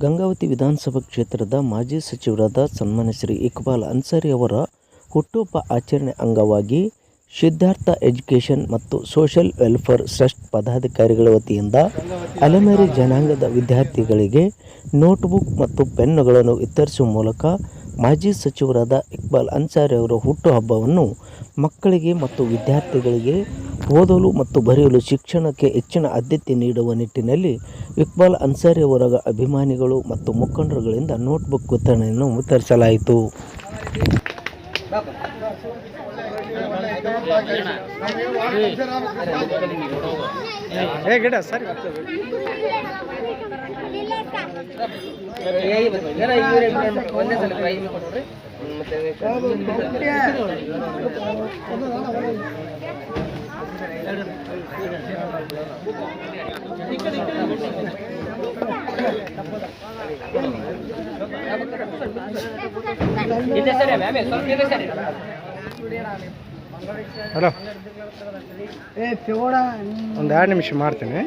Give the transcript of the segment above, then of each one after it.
ಗಂಗಾವತಿ ವಿಧಾನಸಭಾ ಕ್ಷೇತ್ರದ ಮಾಜಿ ಸಚಿವರಾದ ಸನ್ಮಾನ್ಯ ಶ್ರೀ ಇಕ್ಬಾಲ್ ಅನ್ಸಾರಿ ಅವರ ಹುಟ್ಟುಹಬ್ಬ ಆಚರಣೆ ಅಂಗವಾಗಿ ಸಿದ್ಧಾರ್ಥ ಎಜುಕೇಷನ್ ಮತ್ತು ಸೋಷಿಯಲ್ ವೆಲ್ಫೇರ್ ಟ್ರಸ್ಟ್ ಪದಾಧಿಕಾರಿಗಳ ವತಿಯಿಂದ ಅಲೆಮಾರಿ ಜನಾಂಗದ ವಿದ್ಯಾರ್ಥಿಗಳಿಗೆ ನೋಟ್ಬುಕ್ ಮತ್ತು ಪೆನ್ನುಗಳನ್ನು ವಿತರಿಸುವ ಮೂಲಕ ಮಾಜಿ ಸಚಿವರಾದ ಇಕ್ಬಾಲ್ ಅನ್ಸಾರಿ ಅವರ ಹುಟ್ಟುಹಬ್ಬವನ್ನು ಮಕ್ಕಳಿಗೆ ಮತ್ತು ವಿದ್ಯಾರ್ಥಿಗಳಿಗೆ ಓದಲು ಮತ್ತು ಬರೆಯಲು ಶಿಕ್ಷಣಕ್ಕೆ ಹೆಚ್ಚಿನ ಆದ್ಯತೆ ನೀಡುವ ನಿಟ್ಟಿನಲ್ಲಿ ಇಕ್ಬಾಲ್ ಅನ್ಸಾರಿ ಅವರ ಅಭಿಮಾನಿಗಳು ಮತ್ತು ಮುಖಂಡರುಗಳಿಂದ ನೋಟ್ಬುಕ್ ವಿತರಣೆಯನ್ನು ವಿತರಿಸಲಾಯಿತು. ಹಲೋ, ಒಂದು 2 ನಿಮಿಷ ಮಾಡ್ತೀನಿ.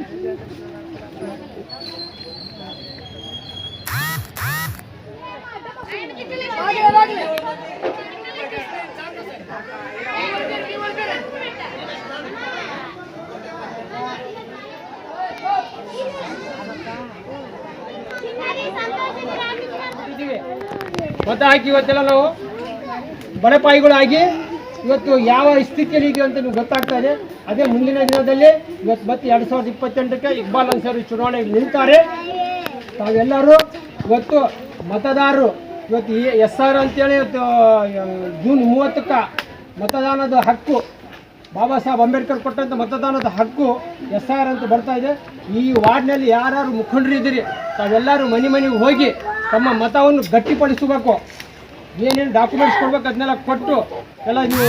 ಮತ ಹಾಕಿ ಇವತ್ತೆಲ್ಲ ನಾವು ಬಡಪಾಯಿಗಳಾಗಿ ಇವತ್ತು ಯಾವ ಸ್ಥಿತಿಯಲ್ಲಿ ಇದೆಯೋ ಅಂತ ನಿಮ್ಗೆ ಗೊತ್ತಾಗ್ತಾ ಇದೆ. ಅದೇ ಮುಂದಿನ ದಿನದಲ್ಲಿ ಇವತ್ತು ಮತ್ತೆ 2028ಕ್ಕೆ ಇಕ್ಬಾಲ್ ಅನ್ಸಾರಿ ಚುನಾವಣೆಗೆ ನಿಲ್ತಾರೆ. ತಾವೆಲ್ಲರೂ ಇವತ್ತು ಮತದಾರರು ಇವತ್ತು SR ಅಂತೇಳಿ ಇವತ್ತು ಜೂನ್ 30ಕ್ಕೆ ಮತದಾನದ ಹಕ್ಕು ಬಾಬಾ ಸಾಹೇಬ್ ಅಂಬೇಡ್ಕರ್ ಕೊಟ್ಟಂಥ ಮತದಾನದ ಹಕ್ಕು SR ಅಂತ ಬರ್ತಾ ಇದೆ. ಈ ವಾರ್ಡ್ನಲ್ಲಿ ಯಾರ್ಯಾರು ಮುಖಂಡರಿದ್ದೀರಿ ತಾವೆಲ್ಲರೂ ಮನೆಗೆ ಹೋಗಿ ತಮ್ಮ ಮತವನ್ನು ಗಟ್ಟಿಪಡಿಸಬೇಕು. ಏನೇನು ಡಾಕ್ಯುಮೆಂಟ್ಸ್ ಕೊಡ್ಬೇಕು ಅದನ್ನೆಲ್ಲ ಕೊಟ್ಟು ಎಲ್ಲ ನೀವು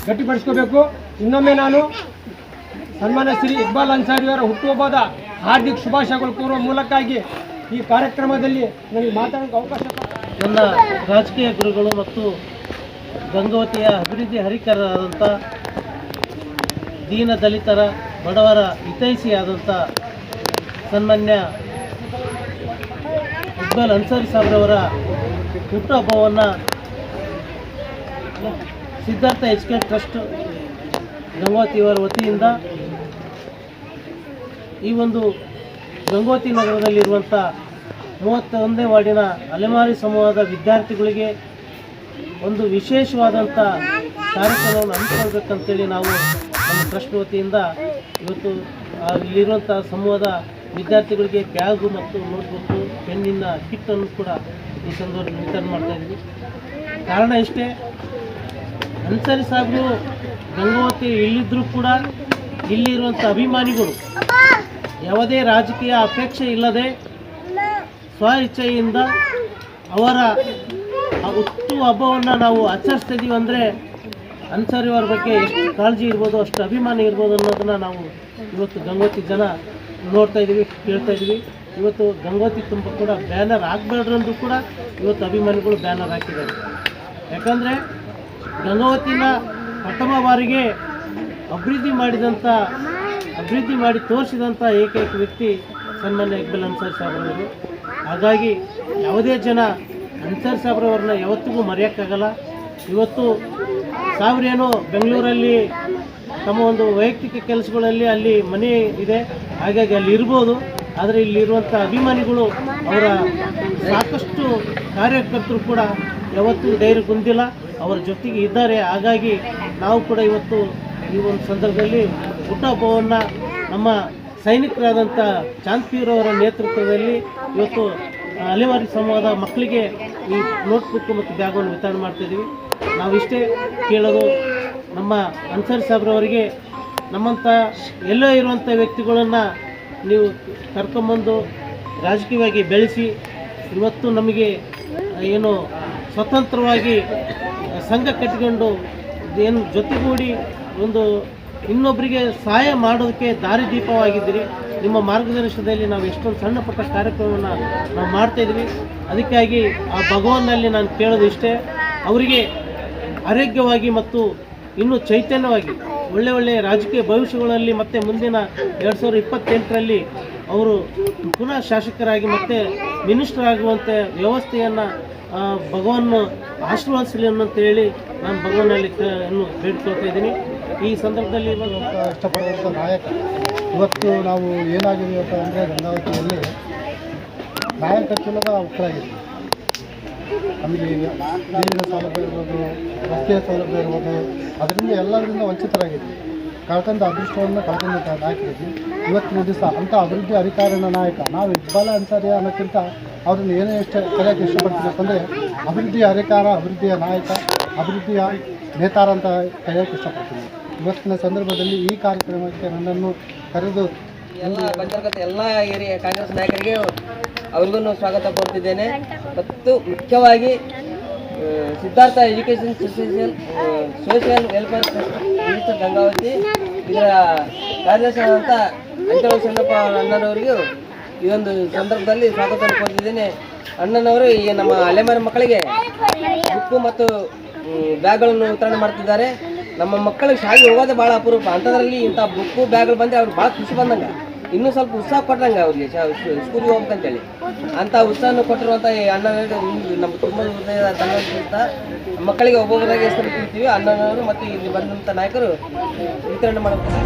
ಗಟ್ಟಿಪಡಿಸ್ಕೋಬೇಕು. ಇನ್ನೊಮ್ಮೆ ನಾನು ಸನ್ಮಾನ್ಯ ಶ್ರೀ ಇಕ್ಬಾಲ್ ಅನ್ಸಾರಿ ಅವರ ಹುಟ್ಟುಹಬ್ಬದ ಹಾರ್ದಿಕ ಶುಭಾಶಯಗಳು ಕೋರುವ ಮೂಲಕವಾಗಿ ಈ ಕಾರ್ಯಕ್ರಮದಲ್ಲಿ ನನಗೆ ಮಾತಾಡೋಕ್ಕೆ ಅವಕಾಶ. ನನ್ನ ರಾಜಕೀಯ ಗುರುಗಳು ಮತ್ತು ಗಂಗಾವತಿಯ ಅಭಿವೃದ್ಧಿ ಹರಿಕಾರರಾದಂಥ ದೀನ ದಲಿತರ ಬಡವರ ಹಿತೈಷಿಯಾದಂಥ ಸನ್ಮಾನ್ಯ ಇಕ್ಬಾಲ್ ಅನ್ಸಾರಿ ಸಾಬ್ರವರ ಹುಟ್ಟುಹಬ್ಬವನ್ನು ಸಿದ್ಧಾರ್ಥ ಎಜುಕೇಷನ್ ಟ್ರಸ್ಟ್ ಗಂಗಾವತಿಯವರ ವತಿಯಿಂದ ಈ ಒಂದು ಗಂಗಾವತಿ ನಗರದಲ್ಲಿರುವಂಥ 31ನೇ ವಾರ್ಡಿನ ಅಲೆಮಾರಿ ಸಮೂಹದ ವಿದ್ಯಾರ್ಥಿಗಳಿಗೆ ಒಂದು ವಿಶೇಷವಾದಂಥ ಕಾರ್ಯಕ್ರಮವನ್ನು ಹಮ್ಮಿಕೊಳ್ಬೇಕಂತೇಳಿ ನಾವು ನಮ್ಮ ಟ್ರಸ್ಟ್ ವತಿಯಿಂದ ಇವತ್ತು ಇಲ್ಲಿರುವಂಥ ಸಮೂಹದ ವಿದ್ಯಾರ್ಥಿಗಳಿಗೆ ಬ್ಯಾಗು ಮತ್ತು ನೋಟ್ಬುಕ್ಕು ಪೆನ್ನಿನ ಕಿಟ್ಟನ್ನು ಕೂಡ ಈ ಸಂದರ್ಭದಲ್ಲಿ ವಿತರಣೆ ಮಾಡ್ತಾಯಿದ್ವಿ. ಕಾರಣ ಇಷ್ಟೇ, ಅನ್ಸಾರಿ ಸಾಹೇಬರು ಗಂಗಾವತಿ ಇಲ್ಲಿದ್ದರೂ ಕೂಡ ಇಲ್ಲಿರುವಂಥ ಅಭಿಮಾನಿಗಳು ಯಾವುದೇ ರಾಜಕೀಯ ಅಪೇಕ್ಷೆ ಇಲ್ಲದೆ ಸ್ವ ಇಚ್ಛೆಯಿಂದ ಅವರ ಹುಟ್ಟು ಹಬ್ಬವನ್ನು ನಾವು ಆಚರಿಸ್ತಿದ್ದೀವಿ ಅಂದರೆ ಅನ್ಸಾರಿ ಅವರ ಬಗ್ಗೆ ಎಷ್ಟು ಕಾಳಜಿ ಇರ್ಬೋದು, ಅಷ್ಟು ಅಭಿಮಾನ ಇರ್ಬೋದು ಅನ್ನೋದನ್ನು ನಾವು ಇವತ್ತು ಗಂಗಾವತಿ ಜನ ನೋಡ್ತಾ ಇದ್ದೀವಿ, ಕೇಳ್ತಾ ಇದ್ದೀವಿ. ಇವತ್ತು ಗಂಗಾವತಿ ತುಂಬ ಕೂಡ ಬ್ಯಾನರ್ ಹಾಕಬೇಡ್ರಂದ್ರೂ ಕೂಡ ಇವತ್ತು ಅಭಿಮಾನಿಗಳು ಬ್ಯಾನರ್ ಹಾಕಿದ್ದಾರೆ. ಯಾಕಂದರೆ ಗಂಗಾವತಿನ ಪ್ರಥಮ ಬಾರಿಗೆ ಅಭಿವೃದ್ಧಿ ಮಾಡಿ ತೋರಿಸಿದಂಥ ಏಕೈಕ ವ್ಯಕ್ತಿ ಸನ್ಮಾನ್ಯ ಇಕ್ಬಾಲ್ ಅನ್ಸಾರಿ ಸಾಬ್ರವರು. ಹಾಗಾಗಿ ಯಾವುದೇ ಜನ ಅನ್ಸಾರಿ ಸಾಬ್ರವ್ರನ್ನ ಯಾವತ್ತಿಗೂ ಮರೆಯೋಕ್ಕಾಗಲ್ಲ. ಇವತ್ತು ಸಾಬ್ರೇನೋ ಬೆಂಗಳೂರಲ್ಲಿ ತಮ್ಮ ಒಂದು ವೈಯಕ್ತಿಕ ಕೆಲಸಗಳಲ್ಲಿ ಅಲ್ಲಿ ಮನೆ ಇದೆ, ಹಾಗಾಗಿ ಅಲ್ಲಿ ಇರ್ಬೋದು. ಆದರೆ ಇಲ್ಲಿರುವಂಥ ಅಭಿಮಾನಿಗಳು ಅವರ ಸಾಕಷ್ಟು ಕಾರ್ಯಕರ್ತರು ಕೂಡ ಯಾವತ್ತೂ ಧೈರ್ಯಗೊಂದಿಲ್ಲ, ಅವರ ಜೊತೆಗೆ ಇದ್ದಾರೆ. ಹಾಗಾಗಿ ನಾವು ಕೂಡ ಇವತ್ತು ಈ ಒಂದು ಸಂದರ್ಭದಲ್ಲಿ ಹುಟ್ಟುಹಬ್ಬವನ್ನು ನಮ್ಮ ಸೈನಿಕರಾದಂಥ ಚಾಂದ್ಪೀರವರ ನೇತೃತ್ವದಲ್ಲಿ ಇವತ್ತು ಅಲೆಮಾರಿ ಸಮೂಹದ ಮಕ್ಕಳಿಗೆ ಈ ನೋಟ್ಬುಕ್ ಮತ್ತು ಬ್ಯಾಗನ್ನು ವಿತರಣೆ ಮಾಡ್ತಾಯಿದ್ದೀವಿ. ನಾವಿಷ್ಟೇ ಕೇಳೋದು, ನಮ್ಮ ಅನ್ಸಾರಿ ಸಾಬ್ರವರಿಗೆ ನಮ್ಮಂಥ ಎಲ್ಲೋ ಇರುವಂಥ ವ್ಯಕ್ತಿಗಳನ್ನು ನೀವು ಕರ್ಕೊಂಬಂದು ರಾಜಕೀಯವಾಗಿ ಬೆಳೆಸಿ ಇವತ್ತು ನಮಗೆ ಏನು ಸ್ವತಂತ್ರವಾಗಿ ಸಂಘ ಕಟ್ಟಿಕೊಂಡು ಏನು ಜೊತೆಗೂಡಿ ಒಂದು ಇನ್ನೊಬ್ಬರಿಗೆ ಸಹಾಯ ಮಾಡೋದಕ್ಕೆ ದಾರಿದೀಪವಾಗಿದ್ದೀರಿ. ನಿಮ್ಮ ಮಾರ್ಗದರ್ಶನದಲ್ಲಿ ನಾವು ಎಷ್ಟೊಂದು ಸಣ್ಣ ಪುಟ್ಟ ಕಾರ್ಯಕ್ರಮವನ್ನು ನಾವು ಮಾಡ್ತಾಯಿದ್ವಿ. ಅದಕ್ಕಾಗಿ ಆ ಭಗವಾನಲ್ಲಿ ನಾನು ಕೇಳೋದು ಇಷ್ಟೇ, ಅವರಿಗೆ ಆರೋಗ್ಯವಾಗಿ ಮತ್ತು ಇನ್ನೂ ಚೈತನ್ಯವಾಗಿ ಒಳ್ಳೆಯ ರಾಜಕೀಯ ಭವಿಷ್ಯಗಳಲ್ಲಿ ಮತ್ತು ಮುಂದಿನ 2028ರಲ್ಲಿ ಅವರು ಪುನಃ ಶಾಸಕರಾಗಿ ಮತ್ತೆ ಮಿನಿಸ್ಟರ್ ಆಗುವಂತೆ ವ್ಯವಸ್ಥೆಯನ್ನು ಭಗವಾನ್ ಆಶೀರ್ವಾದಿಸಲಿ ಅಂತೇಳಿ ನಾನು ಭಗವಾನಲ್ಲಿ ಬೇಡ್ಕೊಳ್ತಾ ಇದ್ದೀನಿ. ಈ ಸಂದರ್ಭದಲ್ಲಿ ಇಷ್ಟಪಡುವಂಥ ನಾಯಕ ಇವತ್ತು ನಾವು ಏನಾಗಿದೆ ಅಂತ ಅಂದರೆ ಗಂಗಾವತಿಯಲ್ಲಿ ನಾಯಕತ್ವದ ಉತ್ತರಾಗಿದೆ. ನಮಗೆ ನೀರಿನ ಸೌಲಭ್ಯ ಇರ್ಬೋದು, ರಸ್ತೆಯ ಸೌಲಭ್ಯ ಇರ್ಬೋದು, ಅದರಿಂದ ಎಲ್ಲದರಿಂದ ವಂಚಿತರಾಗಿದ್ವಿ. ಕಳ್ಕೊಂಡ ಅದೃಷ್ಟವನ್ನು ಕಳ್ಕೊಂಡ ನಾಯಕರಿದ್ವಿ. ಇವತ್ತಿನ ದಿವಸ ಅಂಥ ಅಭಿವೃದ್ಧಿ ಅಧಿಕಾರಿನ ನಾಯಕ ನಾವು ಇಕ್ಬಾಲ್ ಅನ್ಸಾರಿ ಅನ್ನೋಕ್ಕಿಂತ ಅವ್ರನ್ನ ಏನೇ ಎಷ್ಟು ಕರೆಯೋಕ್ಕೆ ಇಷ್ಟಪಡ್ತೀವಿ ಅಂತಂದರೆ ಅಭಿವೃದ್ಧಿಯ ಅಧಿಕಾರ, ಅಭಿವೃದ್ಧಿಯ ನಾಯಕ, ಅಭಿವೃದ್ಧಿಯ ನೇತಾರ ಅಂತ ಕರೆಯೋಕ್ಕೆ ಇಷ್ಟಪಡ್ತೀನಿ. ಇವತ್ತಿನ ಸಂದರ್ಭದಲ್ಲಿ ಈ ಕಾರ್ಯಕ್ರಮಕ್ಕೆ ನನ್ನನ್ನು ಕರೆದು ಎಲ್ಲ ಬಂದಿರತಕ್ಕಂಥ ಎಲ್ಲ ಏರಿಯಾ ಕಾಂಗ್ರೆಸ್ ನಾಯಕರಿಗೆ ಅವ್ರಿಗೂ ಸ್ವಾಗತ ಕೋರ್ತಿದ್ದೇನೆ. ಮತ್ತು ಮುಖ್ಯವಾಗಿ Siddhartha education social welfare minister Gangavathi ಇದರ ಕಾರ್ಯದರ್ಶಿ ಅಂತ ಅಂಚಳ ಚಂದ್ರಪ್ಪ ಅಣ್ಣನವರಿಗೂ ಈ ಒಂದು ಸಂದರ್ಭದಲ್ಲಿ ಸ್ವಾಗತವನ್ನು ಕೋರ್ತಿದ್ದೇನೆ. ಅಣ್ಣನವರು ಈ ನಮ್ಮ ಅಲೆಮಾರಿ ಮಕ್ಕಳಿಗೆ ಬುಕ್ಕು ಮತ್ತು ಬ್ಯಾಗ್ಗಳನ್ನು ವಿತರಣೆ ಮಾಡ್ತಿದ್ದಾರೆ. ನಮ್ಮ ಮಕ್ಕಳಿಗೆ ಶಾಲೆಗೆ ಹೋಗೋದೇ ಭಾಳ ಅಪರೂಪ. ಅಂಥದ್ರಲ್ಲಿ ಇಂಥ ಬುಕ್ಕು ಬ್ಯಾಗ್ಗಳು ಬಂದರೆ ಅವ್ರಿಗೆ ಭಾಳ ಖುಷಿ ಬಂದಂಗೆ, ಇನ್ನೂ ಸ್ವಲ್ಪ ಉತ್ಸಾಹ ಕೊಟ್ಟಂಗೆ ಅವ್ರಿಗೆ ಸ್ಕೂಲಿಗೆ ಹೋಗ್ಬೇಕಂತೇಳಿ. ಅಂಥ ಉತ್ಸಾಹನ ಕೊಟ್ಟಿರುವಂಥ ಈ ಅಣ್ಣನಿಗೆ ನಮ್ಮ ತುಂಬ ಹೃದಯದ ಧನ್ಯವಾದ. ಮಕ್ಕಳಿಗೆ ಒಬ್ಬೊಬ್ಬರಾಗಿ ಹೆಸರು ತಿಳ್ತೀವಿ. ಅಣ್ಣನವರು ಮತ್ತು ಇಲ್ಲಿ ಬಂದಂಥ ನಾಯಕರು ವಿತರಣೆ ಮಾಡಬೇಕು.